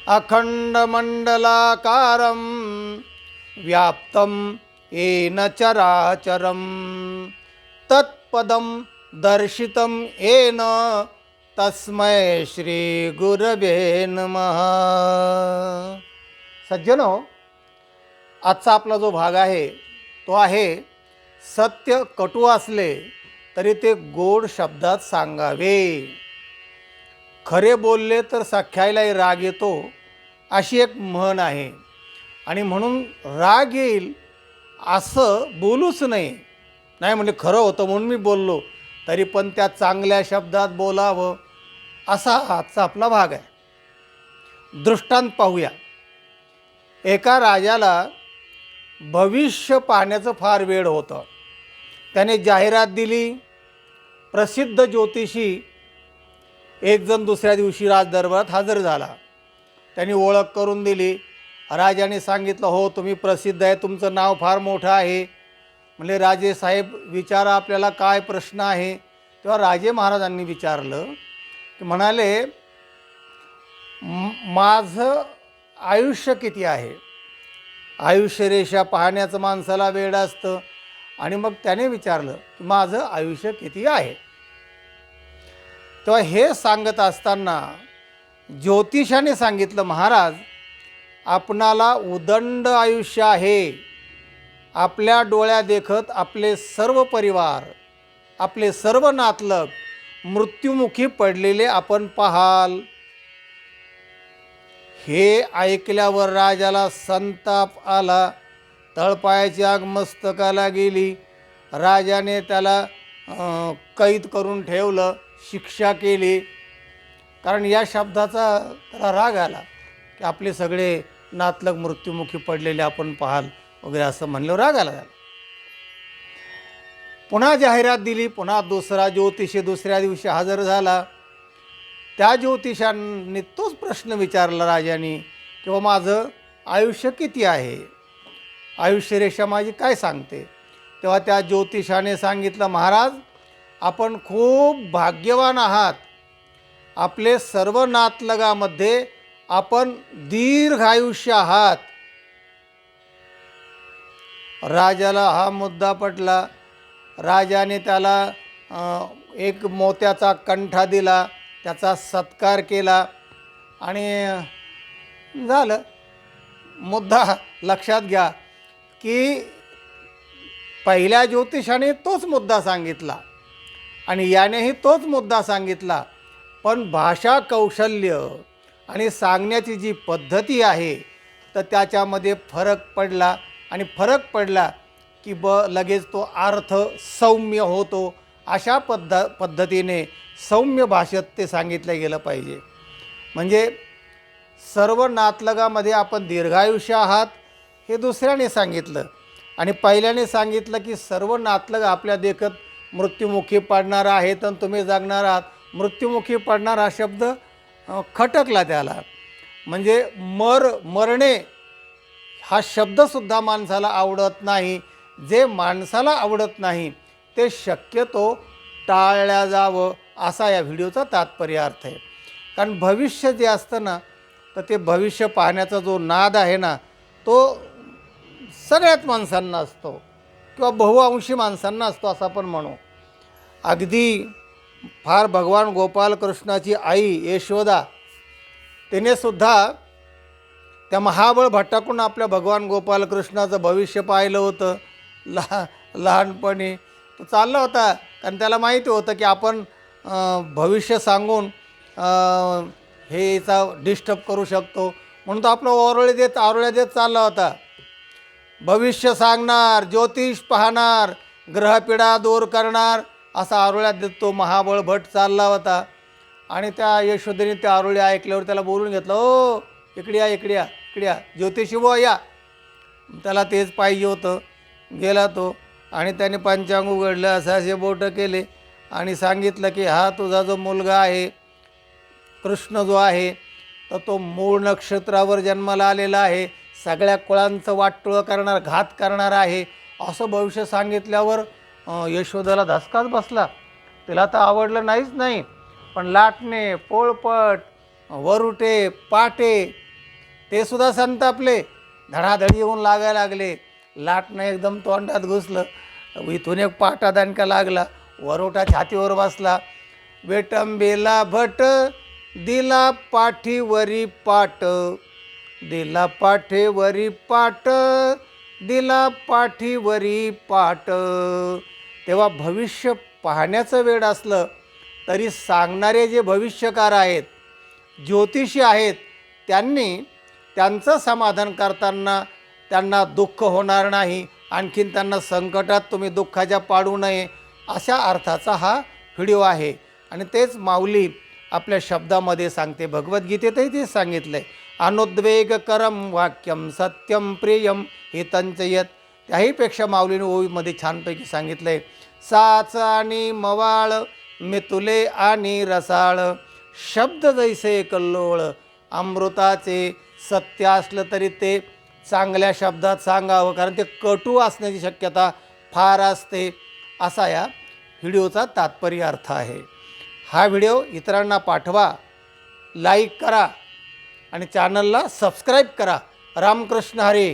अखंडमंडलाकारं व्याप्तं येन चराचरं तत्पदं दर्शितं येन तस्मै श्री गुरवे नमः. सज्जनो, आजचा आपला जो भाग आहे तो आहे सत्य कटू असले तरी ते गोड शब्दात सांगावे. खरे बोलले तर सख्यायलाही राग येतो अशी एक म्हण आहे. आणि म्हणून राग येईल असं बोलूच नाही. नाही म्हणजे खरं होतं म्हणून मी बोललो, तरी पण त्या चांगल्या शब्दात बोलावं असा आजचा आपला भाग आहे. दृष्टांत पाहूया. एका राजाला भविष्य पाहण्याचं फार वेळ होतं. त्याने जाहिरात दिली. प्रसिद्ध ज्योतिषी एक जण दुसऱ्या दिवशी राजदरबारात हजर झाला. त्यांनी ओळख करून दिली. राजाने सांगितलं, हो तुम्ही प्रसिद्ध आहे, तुमचं नाव फार मोठं आहे. म्हणजे राजे साहेब विचारा आपल्याला काय प्रश्न आहे. तेव्हा राजे महाराजांनी विचारलं की म्हणाले, माझं आयुष्य किती आहे. आयुष्यरेषा पाहण्याचं माणसाला वेळ असतं. आणि मग त्याने विचारलं की माझं आयुष्य किती आहे. तेव्हा हे सांगत असताना ज्योतिषाने सांगितलं, महाराज आपणाला उदंड आयुष्य आहे. आपल्या डोळ्या देखत आपले सर्व परिवार, आपले सर्व नातलग मृत्युमुखी पडलेले आपण पाहाल. हे ऐकल्यावर राजाला संताप आला. तळपायाची आग मस्तकाला गेली. राजाने त्याला कैद करून ठेवलं, शिक्षा केली. कारण या शब्दाचा त्याला राग आला की आपले सगळे नातलग मृत्युमुखी पडलेले आपण पाहाल वगैरे असं म्हणल्यावर राग आला त्याला. पुन्हा जाहिरात दिली. पुन्हा दुसरा ज्योतिषी दुसऱ्या दिवशी हजर झाला. त्या ज्योतिषांनी तोच प्रश्न विचारला राजाने की बाबा माझं आयुष्य किती आहे, आयुष्यरेषा माझी काय सांगते. तेव्हा त्या ज्योतिषाने सांगितलं, महाराज आपण खूप भाग्यवान आहात. आपले सर्व नातलगामध्ये आपण दीर्घ आयुष्य आहात. राजाला हा मुद्दा पटला. राजाने त्याला एक मोत्याचा कंठा दिला, त्याचा सत्कार केला आणि झालं. मुद्दा लक्षात घ्या की पहिल्या ज्योतिषाने तोच मुद्दा सांगितला आणि यानेही तोच मुद्दा सांगितला. पण भाषा कौशल्य आणि सांगण्याची जी पद्धती आहे तर त्याच्यामध्ये फरक पडला. आणि फरक पडला की लगेच तो अर्थ सौम्य होतो. अशा पद्धतीने सौम्य भाषेत ते सांगितलं गेलं पाहिजे. म्हणजे सर्व नातलगामध्ये आपण दीर्घायुष्य आहात हे दुसऱ्याने सांगितलं. आणि पहिल्याने सांगितलं की सर्व नातलग आपल्या देखत मृत्युमुखी पडणार आहेत आणि तुम्ही जगणार आहात. मृत्युमुखी पडणार हा शब्द खटकला त्याला. म्हणजे मरणे हा शब्दसुद्धा माणसाला आवडत नाही. जे माणसाला आवडत नाही ते शक्यतो टाळल्या जावं असा या व्हिडिओचा तात्पर्य अर्थ आहे. कारण भविष्य जे असतं ना तर ते भविष्य पाहण्याचा जो नाद आहे ना तो सगळ्याच माणसांना असतो किंवा बहुअंशी माणसांना असतो असं आपण म्हणू. अगदी फार भगवान गोपालकृष्णाची आई यशोदा तिने सुद्धा त्या महाबळ भट्टाकडून आपल्या भगवान गोपालकृष्णाचं भविष्य पाहिलं होतं. लहानपणी तो चालला होता कारण त्याला माहिती होतं की आपण भविष्य सांगून हेचा डिस्टर्ब करू शकतो. म्हणून तो आपलं आरोळ्या देत चालला होता. भविष्य सांगणार, ज्योतिष पाहणार, ग्रहपिढा दूर करणार असा आरोळ्यात देत तो महाबळ भट चालला होता. आणि त्या यशोदेने त्या आरोळी ऐकल्यावर त्याला बोलून घेतलं, ओ इकडे या इकडे या इकडे या, ज्योतिषी बुवा या. त्याला तेच पाहिजे होतं. गेला तो आणि त्याने पंचांग उघडलं, असे बोटं केले आणि सांगितलं की हा तुझा जो मुलगा आहे कृष्ण जो आहे तर तो मूळ नक्षत्रावर जन्माला आलेला आहे, सगळ्या कुळांचं वाटोळं करणार, घात करणार आहे असं भविष्य सांगितल्यावर यशोदाला धसकाच बसला. तिला तर आवडलं नाहीच नाही. पण लाटणे, पोळपट, वरुटे, पाटे ते सुद्धा संतापले, धडाधडी येऊन लागायला लागले. लाटणं एकदम तोंडात घुसलं. इथून एक पाटा दणका लागला, वरोटा छातीवर बसला. वेटंबेला भट दिला पाठीवरी पाट, दिला पाठीवरी पाट, दिला पाठीवरी पाट. तेव्हा भविष्य पाहण्याचं वेळ असलं तरी सांगणारे जे भविष्यकार आहेत, ज्योतिषी आहेत, त्यांनी त्यांचं समाधान करताना त्यांना दुःख होणार नाही, आणखीन त्यांना संकटात तुम्ही दुःखाच्या पाडू नये, अशा अर्थाचा हा व्हिडिओ आहे. आणि तेच माऊली आपल्या शब्दामध्ये सांगते. भगवद्गीतेतही तेच सांगितलं आहे, अनुद्वेगकरम वाक्यम सत्यम प्रियम हितंचयत. त्याहीपेक्षा माऊलीने ओवीमध्ये छानपैकी सांगितलं आहे, साच आणि मवाळ मितुले आणि रसाळ, शब्द जैसे कल्लोळ, अमृताचे सत्य असलं तरी ते चांगल्या शब्दात सांगावं, कारण ते कटू असण्याची शक्यता फार असते, असा या व्हिडिओचा तात्पर्य अर्थ आहे. हा व्हिडिओ इतरांना पाठवा, लाईक करा आणि चॅनलला सबस्क्राईब करा. रामकृष्ण हरी.